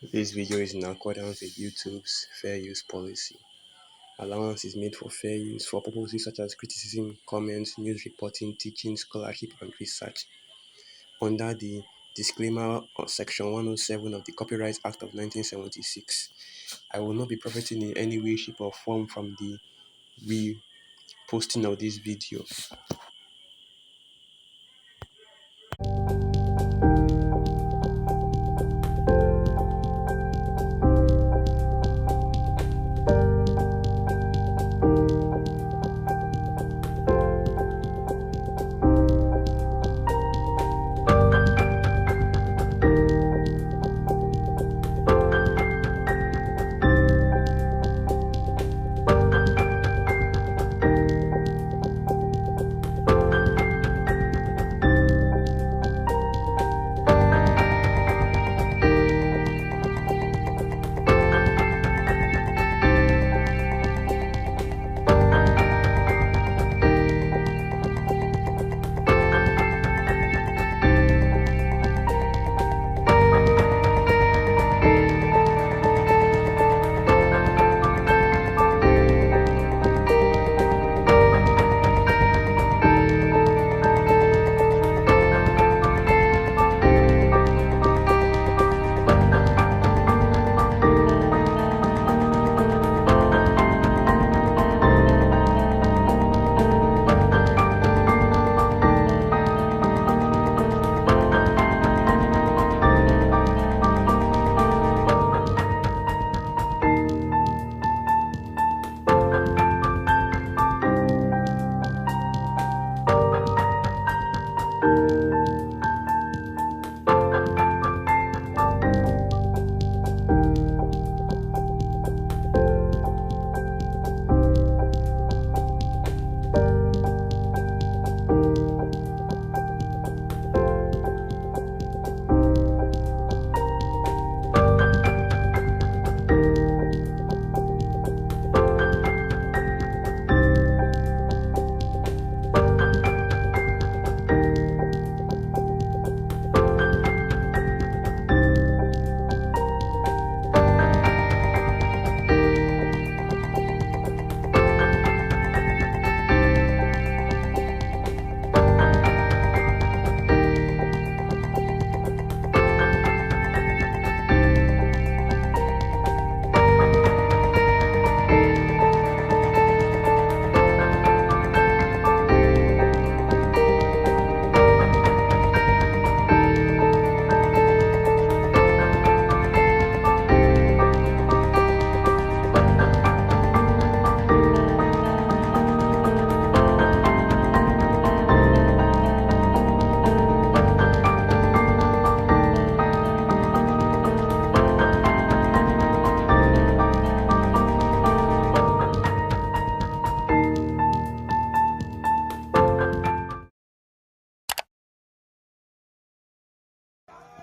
This video is in accordance with YouTube's fair use policy. Allowance is made for fair use for purposes such as criticism, comments, news reporting, teaching, scholarship, and research. Under the disclaimer of Section 107 of the Copyright Act of 1976, I will not be profiting in any way, shape, or form from the reposting of this video.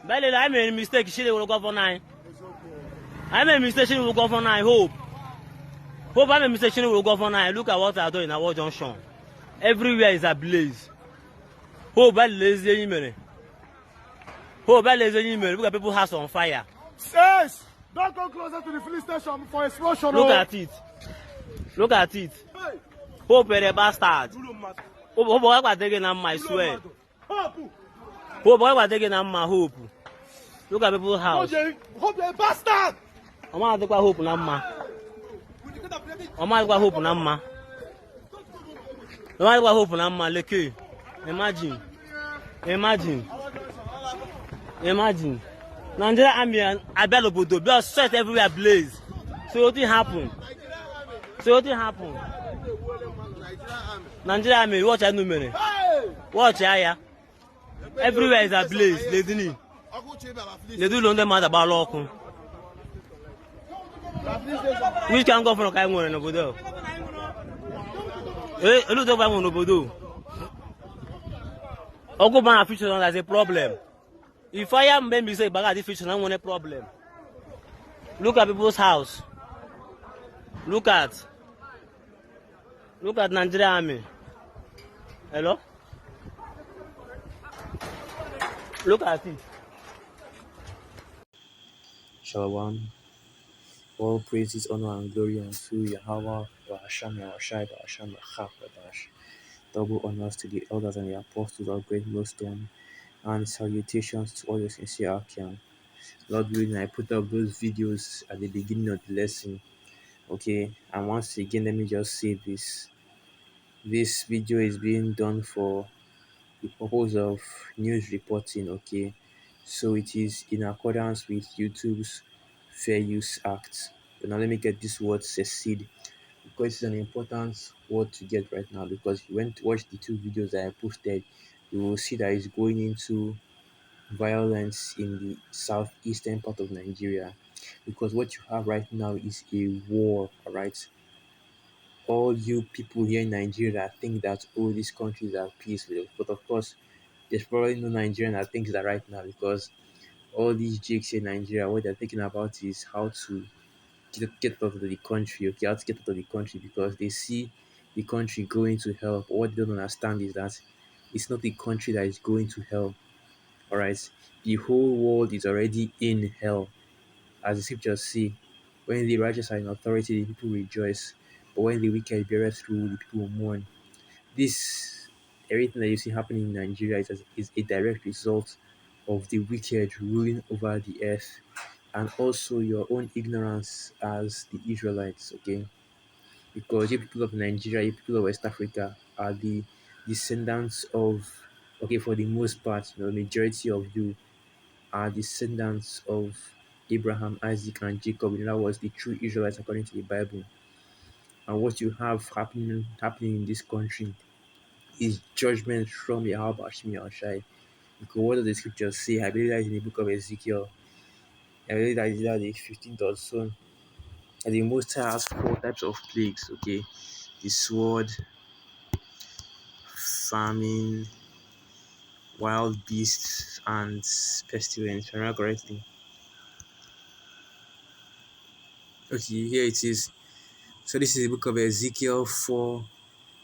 Belly, I made a mistake. She will go for 9. I made a mistake. She will go for 9. Hope I made a mistake. She will go for 9. Look at what I do in our junction. Everywhere is ablaze. Hope I lazy email. Hope I lazy email. Look at people house on fire. Yes! Don't come closer to the police station for explosion. Look at it. Look at it. Hope a bastard. Hope I was taking on my swear. Hope I was taking on my hope. Look at people's house. Hope you're a bastard! I'm going to hope Namma. I'm going to hope Namma. I'm going to hope Namma. Look, imagine. Nigeria Army and Abelobodo, blood sweat everywhere blaze. So what happened? Nigeria Army, watch out, no watch here. Everywhere is ablaze. They do London mad about local. Which can go from Kaiwan and Obodo? A lot of them on Obodo. Ogoban feature as a problem. If I am maybe say Bagadi feature, I want a problem. Look at people's house. Look at Nigeria Army. Hello? Look at it. Shalom. All praises, honor, and glory unto Yahweh, Bahasham, Yahushai, Bahasham, Yahab, Badash. Double honors to the elders and the apostles of Great Millstone, and salutations to all your sincere Akim. Lord willing, I put up those videos at the beginning of the lesson. Okay, and once again, let me just say this. This video is being done for the purpose of news reporting, okay? So it is in accordance with YouTube's Fair Use Act. But now let me get this word succeed, because it's an important word to get right now, because if you went to watch the two videos that I posted, you will see that it's going into violence in the southeastern part of Nigeria, because what you have right now is a war, all right? All you people here in Nigeria that think that, oh, these countries are peaceful, but of course there's probably no Nigerian that thinks that right now, because all these jakes in Nigeria, what they're thinking about is how to get out of the country, okay, how to get out of the country, because they see the country going to hell. But what they don't understand is that it's not the country that is going to hell, all right? The whole world is already in hell. As the scriptures say, when the righteous are in authority, the people rejoice, but when the wicked beareth rule, the people mourn. This everything that you see happening in Nigeria is a direct result of the wicked ruling over the earth, and also your own ignorance as the Israelites, okay? Because you people of Nigeria, you people of West Africa are the descendants of, okay, for the most part, majority of you are descendants of Abraham, Isaac, and Jacob. And that was the true Israelites according to the Bible. And what you have happening in this country is judgment from Yahweh Hashem Yahushai. Because what does the scriptures say? I believe that is in the book of Ezekiel. I believe that is that the 15th or so. And the Most High has four types of plagues, okay? The sword, famine, wild beasts, and pestilence, if I remember correctly. Okay, here it is. So this is the book of Ezekiel 4,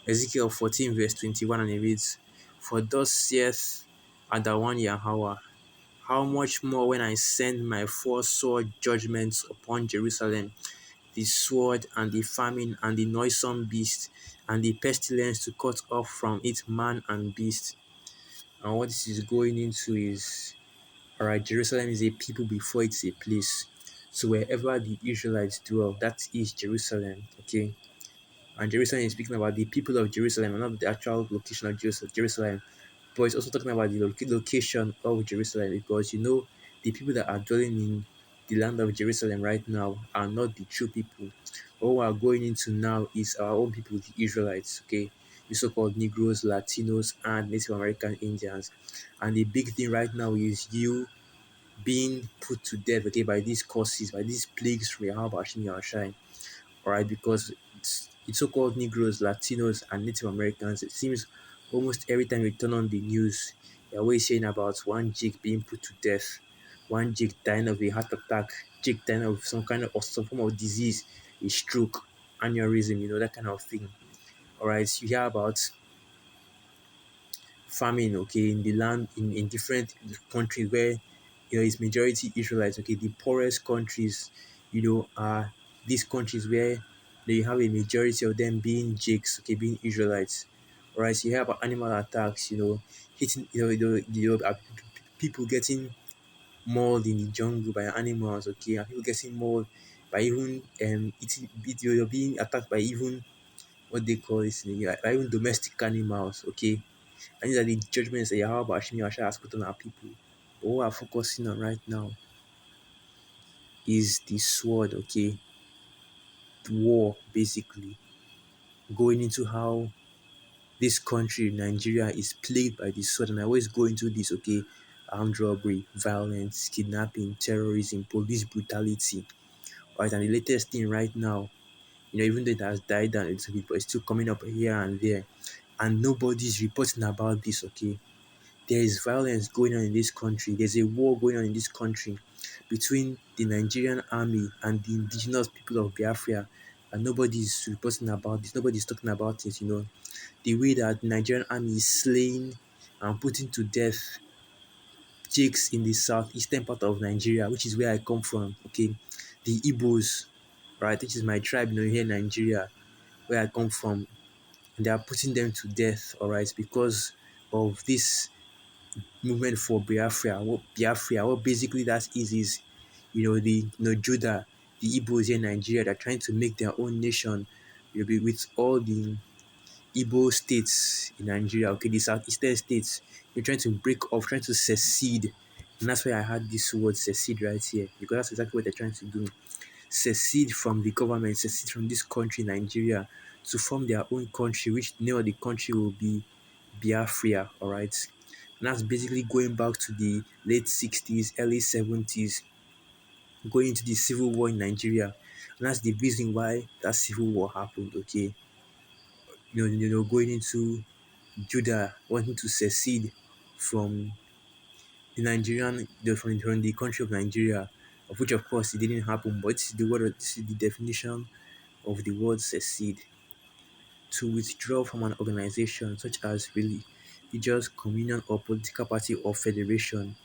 Ezekiel 14, verse 21, and it reads, For thus saith Adawan Yahweh, how much more when I send my four sword judgments upon Jerusalem, the sword and the famine and the noisome beast and the pestilence to cut off from it man and beast. And what this is going into is, alright, Jerusalem is a people before it's a place. So wherever the Israelites dwell, that is Jerusalem, okay? And Jerusalem is speaking about the people of Jerusalem and not the actual location of Jerusalem. But it's also talking about the location of Jerusalem, because the people that are dwelling in the land of Jerusalem right now are not the true people. What we are going into now is our own people, the Israelites, okay? The so-called Negroes, Latinos, and Native American Indians. And the big thing right now is you being put to death, okay, by these causes, by these plagues from Yahweh Hashem Yahushai. All right, because it's so-called Negroes, Latinos, and Native Americans. It seems almost every time you turn on the news, they're always saying about one Jake being put to death, one Jake dying of a heart attack, Jake dying of some kind of or some form of disease, a stroke, aneurysm, that kind of thing. All right, you hear about farming, okay, in the land in different countries where it's majority Israelites, okay. The poorest countries, are these countries where they have a majority of them being Jakes, okay, being Israelites. All right, so you hear about animal attacks, hitting, people getting mauled in the jungle by animals, okay, and people getting mauled by even being attacked by even what they call this, by even domestic animals, okay. And these are the judgments that Yahweh Hashem Yahshua has put on our people. But what we're focusing on right now is the sword, okay? The war, basically. Going into how this country, Nigeria, is plagued by the sword. And I always go into this, okay? Armed robbery, violence, kidnapping, terrorism, police brutality. Right? And the latest thing right now, even though it has died down a little bit, but it's still coming up here and there. And nobody's reporting about this, okay? There is violence going on in this country. There's a war going on in this country between the Nigerian army and the indigenous people of Biafra, and nobody's reporting about this. Nobody's talking about it. The way that the Nigerian army is slaying and putting to death Jakes in the southeastern part of Nigeria, which is where I come from. Okay, the Igbos, right, which is my tribe, here in Nigeria, where I come from. And they are putting them to death, all right, because of this movement for What basically that is, Judah, the Igbos here in Nigeria, they're trying to make their own nation, with all the Igbo states in Nigeria, okay, the southeastern states. They're trying to break off, trying to secede. And that's why I had this word secede right here, because that's exactly what they're trying to do. Secede from the government, secede from this country, Nigeria, to form their own country, which the name of the country will be Biafra, all right? And that's basically going back to the late 60s, early 70s, going into the civil war in Nigeria. And that's the reason why that civil war happened, okay? Going into Judah wanting to secede from from the country of Nigeria, of which of course it didn't happen, but this is the definition of the word secede. To withdraw from an organization such as religious communion or political party or federation,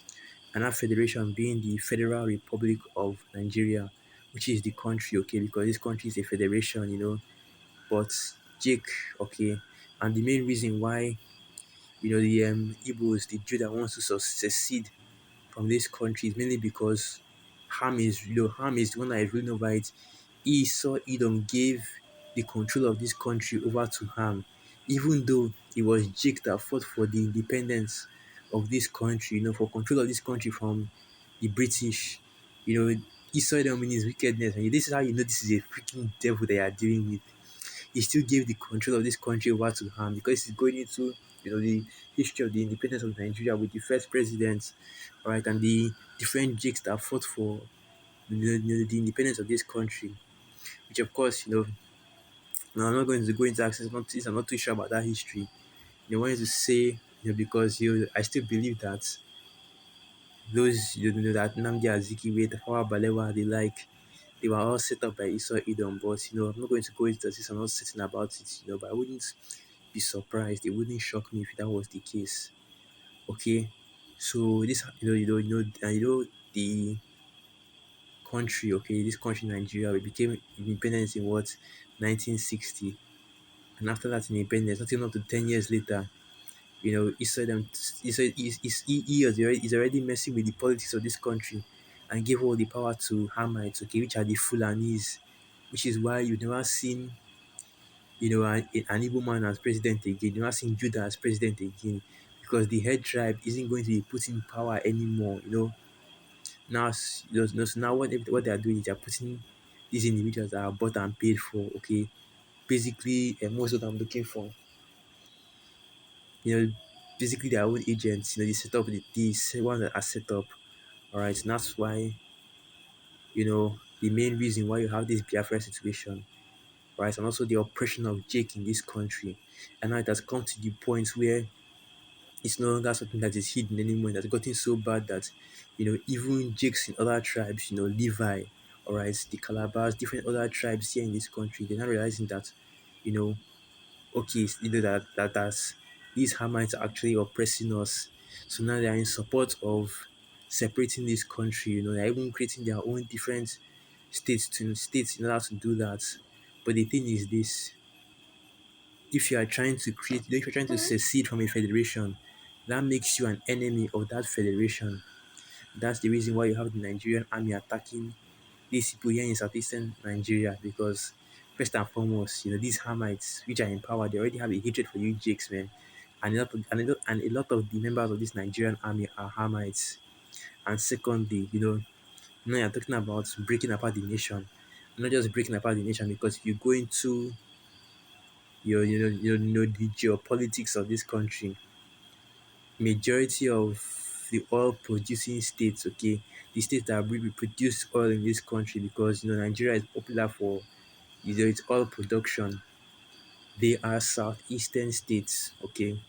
and that federation being the Federal Republic of Nigeria, which is the country, okay, because this country is a federation, but Jake, okay, and the main reason why, the Igbos, the Jew that wants to secede from this country is mainly because Ham is the one that is ruling over it. Esau Edom gave the control of this country over to Ham, even though it was Jake that fought for the independence of this country, for control of this country from the British. Esau Edom in his wickedness, and this is how you know this is a freaking devil they are dealing with. He still gave the control of this country over to Ham because he's going into the history of the independence of Nigeria with the first president, all right, and the different jakes that fought for the independence of this country, which of course, now I'm not going to go into access, since I'm not too sure about that history. I wanted to say, because I still believe that those, that Nnamdi Azikiwe, Tafawa Balewa, they were all set up by Esau Edom, but I'm not going to go into this. I'm not certain about it, but I wouldn't be surprised. It wouldn't shock me if that was the case. Okay, so this, the country, okay, this country Nigeria, we became independent in what 1960, and after that independence, nothing up to 10 years later, he is already messing with the politics of this country and gave all the power to Hamites, okay, which are the Fulanis, which is why you've never seen, an Igbo man as president again. You've never seen Judah as president again because the head tribe isn't going to be put in power anymore. Now, so now what they are doing is they are putting these individuals that are bought and paid for. Okay, basically, most what I'm looking for. You know, basically their own agents. They set up these ones that are set up. All right, and that's why the main reason why you have this Biafra situation, right, and also the oppression of Jake in this country, and now it has come to the point where it's no longer something that is hidden anymore. It has gotten so bad that even Jakes in other tribes, Levi, all right, the Calabars, different other tribes here in this country, they're not realizing that you know okay, that these Hamites are actually oppressing us. So now they are in support of separating this country. They're even creating their own different states in order to do that. But the thing is this: if you're trying to secede from a federation, that makes you an enemy of that federation. That's the reason why you have the Nigerian army attacking these people here in southeastern Nigeria, because first and foremost, these Hamites which are in power, they already have a hatred for you Jakes, man. And a lot of the members of this Nigerian army are Hamites. And secondly, now you're talking about breaking apart the nation. Not just breaking apart the nation, because if you go into the geopolitics of this country, majority of the oil producing states, okay, the states that really produce oil in this country, because Nigeria is popular for its oil production, they are southeastern states, okay.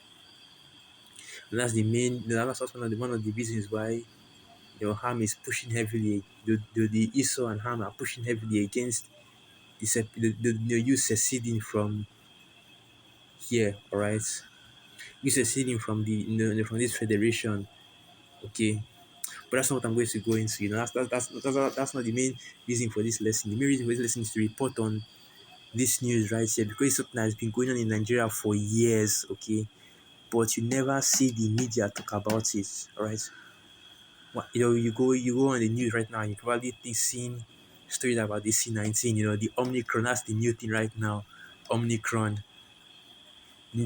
And that's the main that's also one of the reasons why Ham is pushing heavily, the Esau and Ham are pushing heavily against you seceding from here, all right, you seceding from from this federation, Okay, but that's not what I'm going to go into. That's not the main reason for this lesson. The main reason for this lesson is to report on this news right here because it's something that's been going on in Nigeria for years. Okay, but you never see the media talk about it. All right, you go on the news right now, and you probably think seeing stories about the C-19. The Omicron. That's the new thing right now. Omicron, the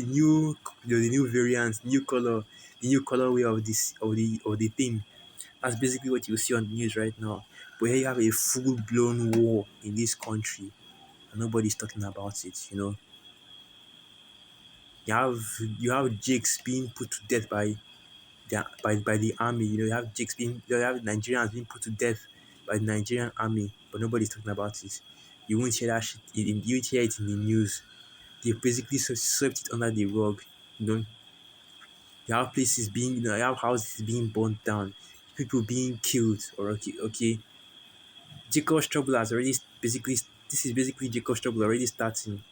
new the new variant, new color, the new colorway of the thing. That's basically what you see on the news right now. But here you have a full blown war in this country, and nobody's talking about it. You have Jakes being put to death by the army. You have Jakes you have Nigerians being put to death by the Nigerian army, but nobody's talking about it. You won't hear that shit. You won't hear it in the news. They basically swept it under the rug. You know, you have places being, you have houses being burnt down, people being killed. Or okay. Jacob's trouble has already basically. This is basically Jacob's trouble already starting.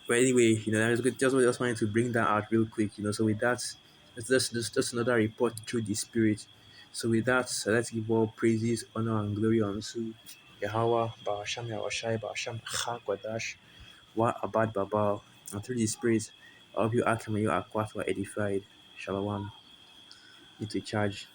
But anyway, I just wanted to bring that out real quick. So with that, it's just another report through the spirit. So with that, let's give all praises, honor, and glory unto Yahweh, Ba'asham Yahushai, Ba'asham Chagwadash, Wa Abad Babal, and through the spirit, I hope you act and you are quite edified. Shalom. Need to charge.